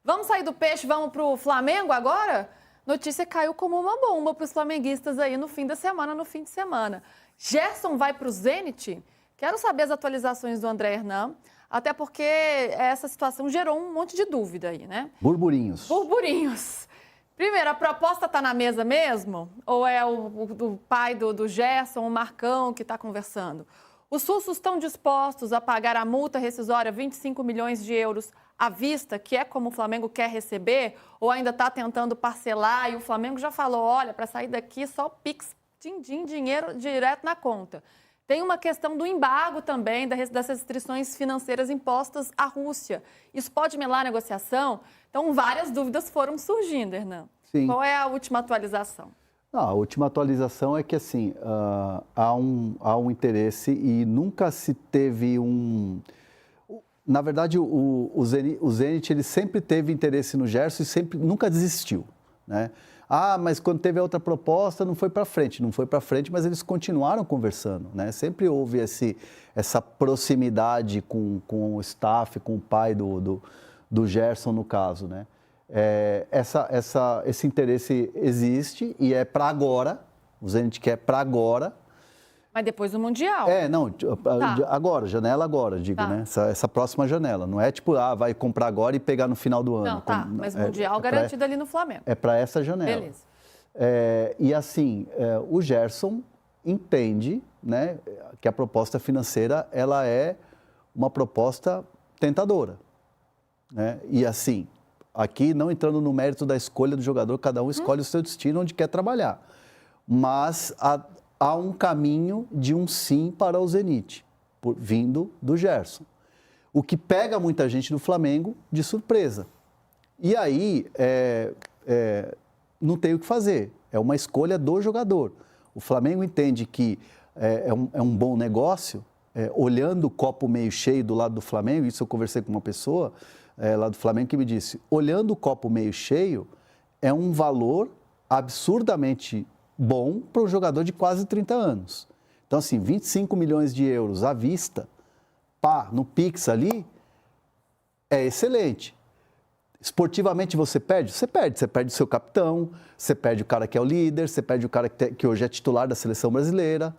Vamos sair do peixe, vamos para o Flamengo agora? Notícia caiu como uma bomba para os flamenguistas aí no fim de semana. Gerson vai para o Zenit? Quero saber as atualizações do André Hernan, até porque essa situação gerou um monte de dúvida aí, né? Burburinhos. Primeiro, a proposta está na mesa mesmo? Ou é o pai do Gerson, o Marcão, que está conversando? Os russos estão dispostos a pagar a multa rescisória, 25 milhões de euros à vista, que é como o Flamengo quer receber? Ou ainda está tentando parcelar e o Flamengo já falou, olha, para sair daqui só Pix, din-din, dinheiro direto na conta. Tem uma questão do embargo também, das restrições financeiras impostas à Rússia. Isso pode melar a negociação? Então, várias dúvidas foram surgindo, Hernan. Sim. Qual é a última atualização? A última atualização é que, assim, há um interesse e nunca se teve um... Na verdade, o Zenit ele sempre teve interesse no Gerson e nunca desistiu, né? Mas quando teve a outra proposta não foi para frente. Não foi para frente, mas eles continuaram conversando, né? Sempre houve essa proximidade com o staff, com o pai do Gerson, no caso, né? Esse interesse existe e é para agora. O Zenit quer para agora. Mas depois do Mundial. Agora, janela agora, digo, né? Essa próxima janela. Não é tipo, vai comprar agora e pegar no final do ano. Não, mas Mundial garantido ali no Flamengo. É para essa janela. Beleza. E assim, o Gerson entende, né, que a proposta financeira, ela é uma proposta tentadora, né? E assim, aqui não entrando no mérito da escolha do jogador, cada um escolhe o seu destino onde quer trabalhar. Mas há um caminho de um sim para o Zenit, vindo do Gerson. O que pega muita gente do Flamengo de surpresa. E aí, não tem o que fazer. É uma escolha do jogador. O Flamengo entende que é um bom negócio, olhando o copo meio cheio do lado do Flamengo, isso eu conversei com uma pessoa lá do Flamengo que me disse, olhando o copo meio cheio, é um valor absurdamente bom para um jogador de quase 30 anos. Então, assim, 25 milhões de euros à vista, no Pix ali, é excelente. Esportivamente você perde? Você perde o seu capitão, você perde o cara que é o líder, você perde o cara que hoje é titular da seleção brasileira.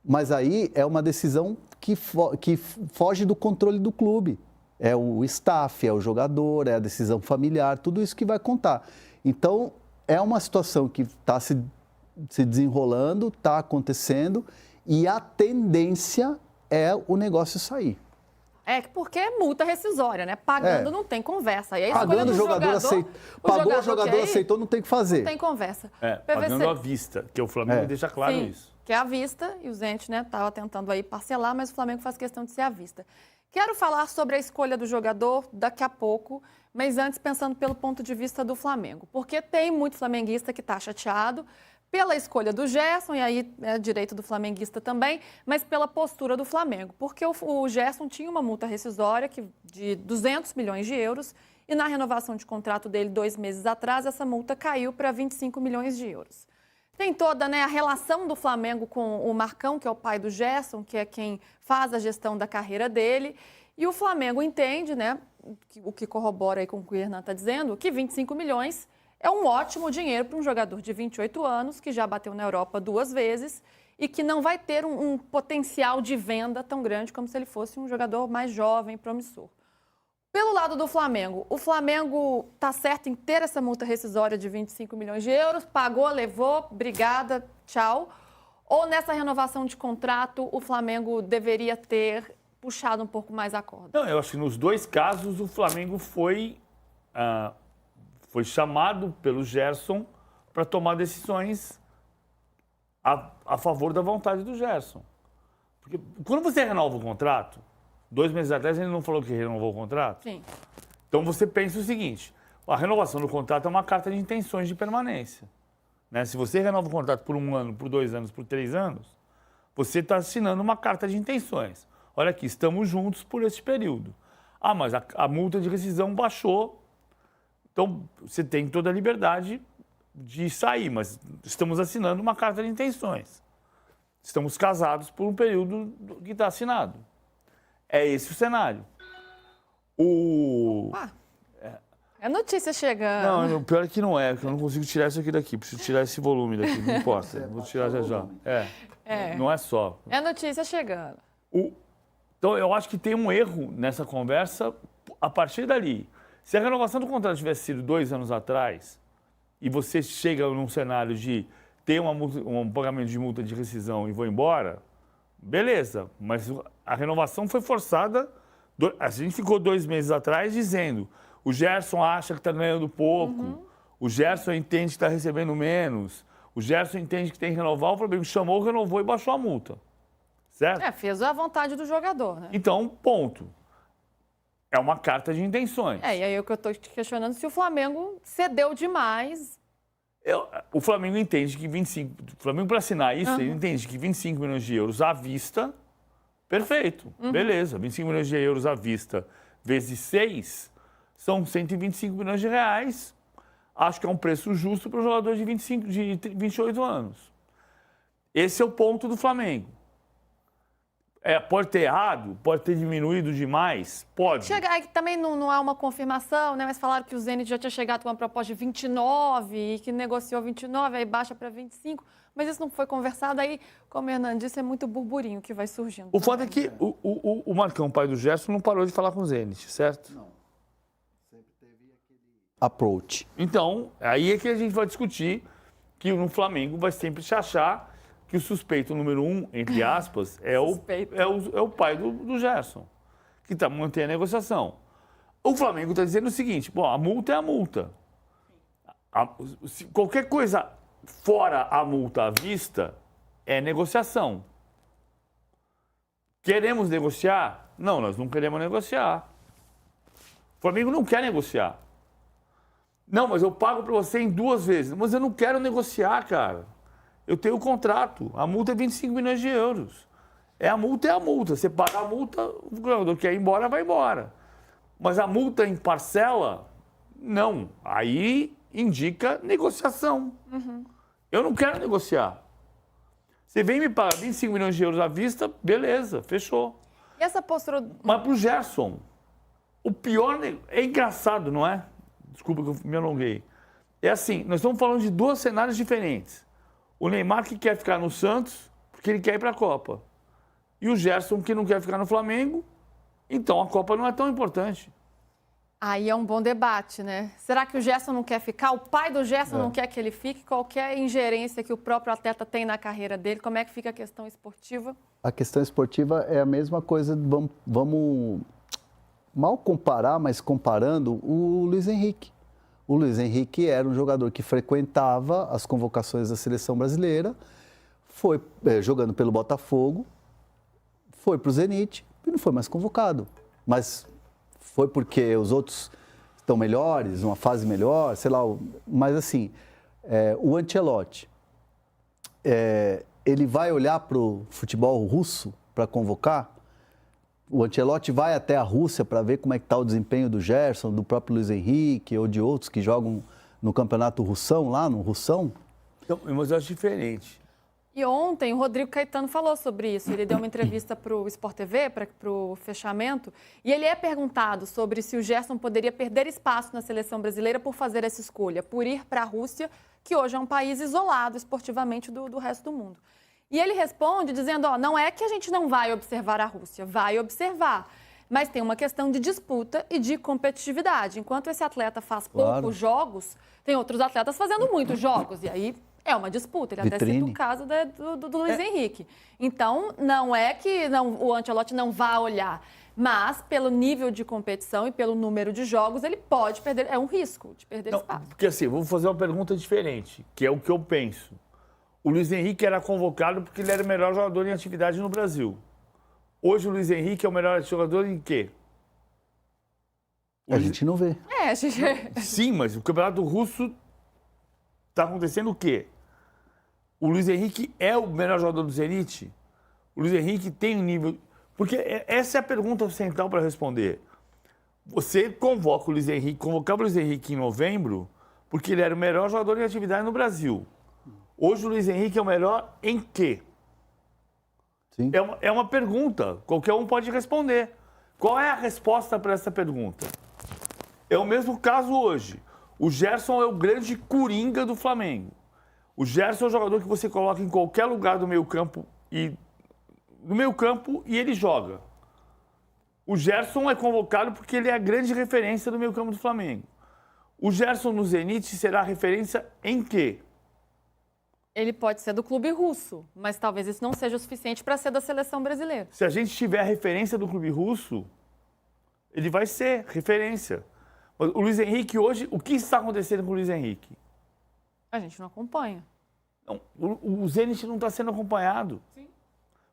Mas aí é uma decisão que foge do controle do clube. É o staff, é o jogador, é a decisão familiar, tudo isso que vai contar. Então, é uma situação que está se desenrolando, está acontecendo e a tendência é o negócio sair. Porque é multa rescisória, né? Pagando não tem conversa. E aí, pagando o jogador aceitou. Pagou, o jogador aceitou, não tem o que fazer. Não tem conversa. Pagando à vista, que o Flamengo deixa claro isso. Que é à vista, e o Zenit, né, estava tentando aí parcelar, mas o Flamengo faz questão de ser à vista. Quero falar sobre a escolha do jogador daqui a pouco, mas antes pensando pelo ponto de vista do Flamengo. Porque tem muito flamenguista que está chateado pela escolha do Gerson, e aí é direito do flamenguista também, mas pela postura do Flamengo. Porque o Gerson tinha uma multa rescisória de 200 milhões de euros e na renovação de contrato dele 2 meses atrás, essa multa caiu para 25 milhões de euros. Tem toda, né, a relação do Flamengo com o Marcão, que é o pai do Gerson, que é quem faz a gestão da carreira dele. E o Flamengo entende, né, o que corrobora aí com o que o Hernan está dizendo, que 25 milhões é um ótimo dinheiro para um jogador de 28 anos, que já bateu na Europa 2 vezes e que não vai ter um potencial de venda tão grande como se ele fosse um jogador mais jovem, promissor. Pelo lado do Flamengo, o Flamengo está certo em ter essa multa rescisória de 25 milhões de euros, pagou, levou, obrigada, tchau. Ou nessa renovação de contrato, o Flamengo deveria ter puxado um pouco mais a corda? Não, eu acho que nos dois casos o Flamengo foi chamado pelo Gerson para tomar decisões a favor da vontade do Gerson. Porque quando você renova o contrato, 2 meses atrás ele não falou que renovou o contrato? Sim. Então você pensa o seguinte, a renovação do contrato é uma carta de intenções de permanência, né? Se você renova o contrato por 1 ano, por 2 anos, por 3 anos, você está assinando uma carta de intenções. Olha aqui, estamos juntos por esse período. Mas a multa de rescisão baixou, então você tem toda a liberdade de sair, mas estamos assinando uma carta de intenções. Estamos casados por um período que está assinado. É esse o cenário. É notícia chegando. Não, o pior é que não é, que eu não consigo tirar isso aqui daqui. Preciso tirar esse volume daqui, não importa. Vou tirar já já. Não é só. É notícia chegando. Então, eu acho que tem um erro nessa conversa a partir dali. Se a renovação do contrato tivesse sido 2 anos atrás e você chega num cenário de ter um pagamento de multa de rescisão e vou embora, beleza. Mas a renovação foi forçada. A gente ficou 2 meses atrás dizendo o Gerson acha que está ganhando pouco, o Gerson entende que está recebendo menos, o Gerson entende que tem que renovar, o Flamengo chamou, renovou e baixou a multa. Certo? Fez a vontade do jogador, né? Então, ponto. É uma carta de intenções. E aí o que eu estou te questionando se o Flamengo cedeu demais. O Flamengo entende que 25... O Flamengo, para assinar isso, ele entende que 25 milhões de euros à vista, perfeito, beleza. 25 milhões de euros à vista vezes 6 são 125 milhões de reais. Acho que é um preço justo para um jogador de 28 anos. Esse é o ponto do Flamengo. Pode ter errado, pode ter diminuído demais, pode. Aí também não há uma confirmação, né? Mas falaram que o Zenit já tinha chegado com uma proposta de 29 e que negociou 29, aí baixa para 25. Mas isso não foi conversado, aí, como o Hernando disse, é muito burburinho que vai surgindo. O fato é que o Marcão, pai do Gerson, não parou de falar com o Zenit, certo? Não. Sempre teve aquele approach. Então, aí é que a gente vai discutir que no Flamengo vai sempre se achar que o suspeito número 1, entre aspas, é o pai do Gerson, que está mantendo a negociação. O Flamengo está dizendo o seguinte, a multa é a multa. Qualquer coisa fora a multa à vista é negociação. Queremos negociar? Não, nós não queremos negociar. O Flamengo não quer negociar. Não, mas eu pago para você em 2 vezes. Mas eu não quero negociar, cara. Eu tenho o contrato. A multa é 25 milhões de euros. A multa é a multa. Você paga a multa, o jogador quer ir embora, vai embora. Mas a multa em parcela, não. Aí indica negociação. Eu não quero negociar. Você vem me pagar 25 milhões de euros à vista, beleza, fechou. E essa postura... Mas para o Gerson, o pior... É engraçado, não é? Desculpa que eu me alonguei. É assim, nós estamos falando de 2 cenários diferentes. O Neymar que quer ficar no Santos porque ele quer ir para a Copa. E o Gerson que não quer ficar no Flamengo, então a Copa não é tão importante. Aí é um bom debate, né? Será que o Gerson não quer ficar? O pai do Gerson não quer que ele fique? Qualquer ingerência que o próprio atleta tem na carreira dele, como é que fica a questão esportiva? A questão esportiva é a mesma coisa, vamos mal comparar, mas comparando o Luiz Henrique. O Luiz Henrique era um jogador que frequentava as convocações da seleção brasileira, foi jogando pelo Botafogo, foi para o Zenit e não foi mais convocado. Mas foi porque os outros estão melhores, uma fase melhor, sei lá. Mas assim, o Ancelotti, ele vai olhar para o futebol russo para convocar? O Ancelotti vai até a Rússia para ver como é que está o desempenho do Gerson, do próprio Luiz Henrique ou de outros que jogam no campeonato russão, lá no russão? Então, mas eu acho diferente. E ontem o Rodrigo Caetano falou sobre isso. Ele deu uma entrevista para o Sport TV, para o fechamento, e ele é perguntado sobre se o Gerson poderia perder espaço na seleção brasileira por fazer essa escolha, por ir para a Rússia, que hoje é um país isolado esportivamente do resto do mundo. E ele responde dizendo, não é que a gente não vai observar a Rússia, vai observar. Mas tem uma questão de disputa e de competitividade. Enquanto esse atleta faz poucos jogos, tem outros atletas fazendo muitos jogos. E aí é uma disputa. Ele até cita o caso do Luiz Henrique. Então, não é que o Ancelotti não vá olhar. Mas, pelo nível de competição e pelo número de jogos, ele pode perder. É um risco de perder espaço. Porque assim, vou fazer uma pergunta diferente, que é o que eu penso. O Luiz Henrique era convocado porque ele era o melhor jogador em atividade no Brasil. Hoje o Luiz Henrique é o melhor jogador em quê? A gente não vê. A gente... Sim, mas o campeonato russo está acontecendo o quê? O Luiz Henrique é o melhor jogador do Zenit? O Luiz Henrique tem um nível... Porque essa é a pergunta central para responder. Você convocava o Luiz Henrique em novembro porque ele era o melhor jogador em atividade no Brasil. Hoje o Luiz Henrique é o melhor em quê? Sim. É uma pergunta, qualquer um pode responder. Qual é a resposta para essa pergunta? É o mesmo caso hoje. O Gerson é o grande coringa do Flamengo. O Gerson é o jogador que você coloca em qualquer lugar do meio-campo e ele joga. O Gerson é convocado porque ele é a grande referência do meio-campo do Flamengo. O Gerson no Zenit será referência em quê? Ele pode ser do clube russo, mas talvez isso não seja o suficiente para ser da seleção brasileira. Se a gente tiver a referência do clube russo, ele vai ser referência. Mas o Luiz Henrique hoje, o que está acontecendo com o Luiz Henrique? A gente não acompanha. Não, o Zenit não está sendo acompanhado. Sim.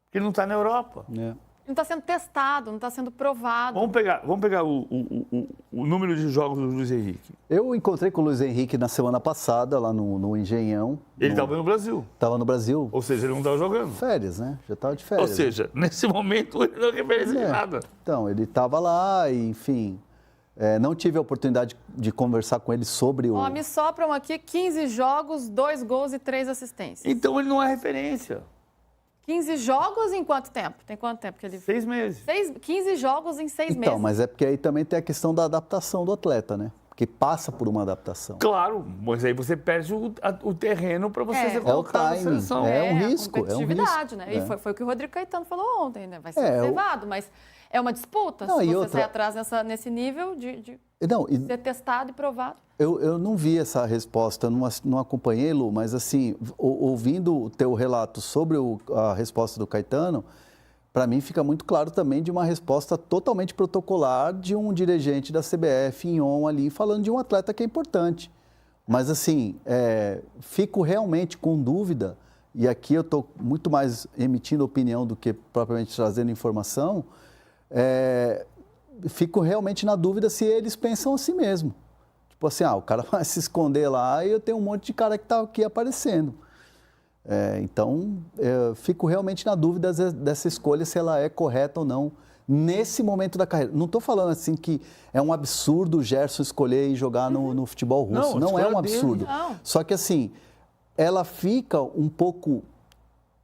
Porque ele não está na Europa. É. Não está sendo testado, não está sendo provado. Vamos pegar o número de jogos do Luiz Henrique. Eu encontrei com o Luiz Henrique na semana passada, lá no Engenhão. Ele estava no Brasil. Estava no Brasil. Ou seja, ele não estava jogando. Férias, né? Já estava de férias. Ou seja, nesse momento ele não referência de nada. Então, ele estava lá e, enfim, não tive a oportunidade de conversar com ele sobre o... Ó, me sopram aqui 15 jogos, 2 gols e 3 assistências. Então ele não é referência. 15 jogos em quanto tempo? Tem quanto tempo que ele... 6 meses. 15 jogos em 6 meses. Então, mas é porque aí também tem a questão da adaptação do atleta, né? Porque passa por uma adaptação. Claro, mas aí você perde o terreno para você ser colocado na timing, seleção. é um risco, a competitividade, é um né? risco. E foi o que o Rodrigo Caetano falou ontem, né? Vai ser observado, mas é uma disputa Não, se e você outra... sair atrás nesse nível de Não, ser testado e provado. Eu não vi essa resposta, não acompanhei, Lu, mas assim, ouvindo o teu relato sobre a resposta do Caetano, para mim fica muito claro também de uma resposta totalmente protocolar de um dirigente da CBF em on ali, falando de um atleta que é importante. Mas assim, fico realmente com dúvida, e aqui eu estou muito mais emitindo opinião do que propriamente trazendo informação, fico realmente na dúvida se eles pensam assim mesmo. Tipo assim, o cara vai se esconder lá e eu tenho um monte de cara que está aqui aparecendo. Então, eu fico realmente na dúvida dessa escolha, se ela é correta ou não, nesse momento da carreira. Não estou falando assim que é um absurdo o Gerson escolher e jogar no futebol russo. Não é um absurdo. Não. Só que assim, ela fica um pouco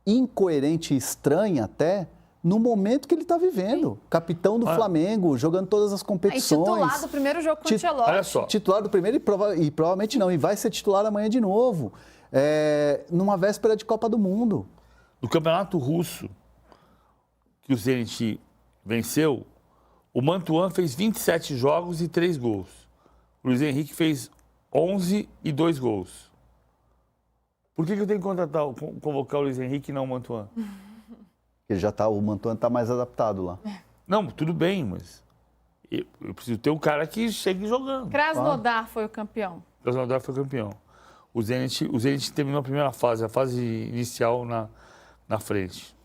incoerente e estranha até no momento que ele está vivendo. Capitão do Flamengo, jogando todas as competições. Titular do primeiro jogo com o Ancelotti. Olha só. Titular do primeiro e provavelmente não. E vai ser titular amanhã de novo. Numa véspera de Copa do Mundo. No campeonato russo, que o Zenit venceu, o Mantuan fez 27 jogos e 3 gols. O Luiz Henrique fez 11 e 2 gols. Por que eu tenho que convocar o Luiz Henrique e não o Mantuan? O Mantuan está mais adaptado lá. Não, tudo bem, mas eu preciso ter um cara que chegue jogando. Krasnodar foi o campeão. O Krasnodar foi campeão. O Zenit terminou a primeira fase, a fase inicial na frente.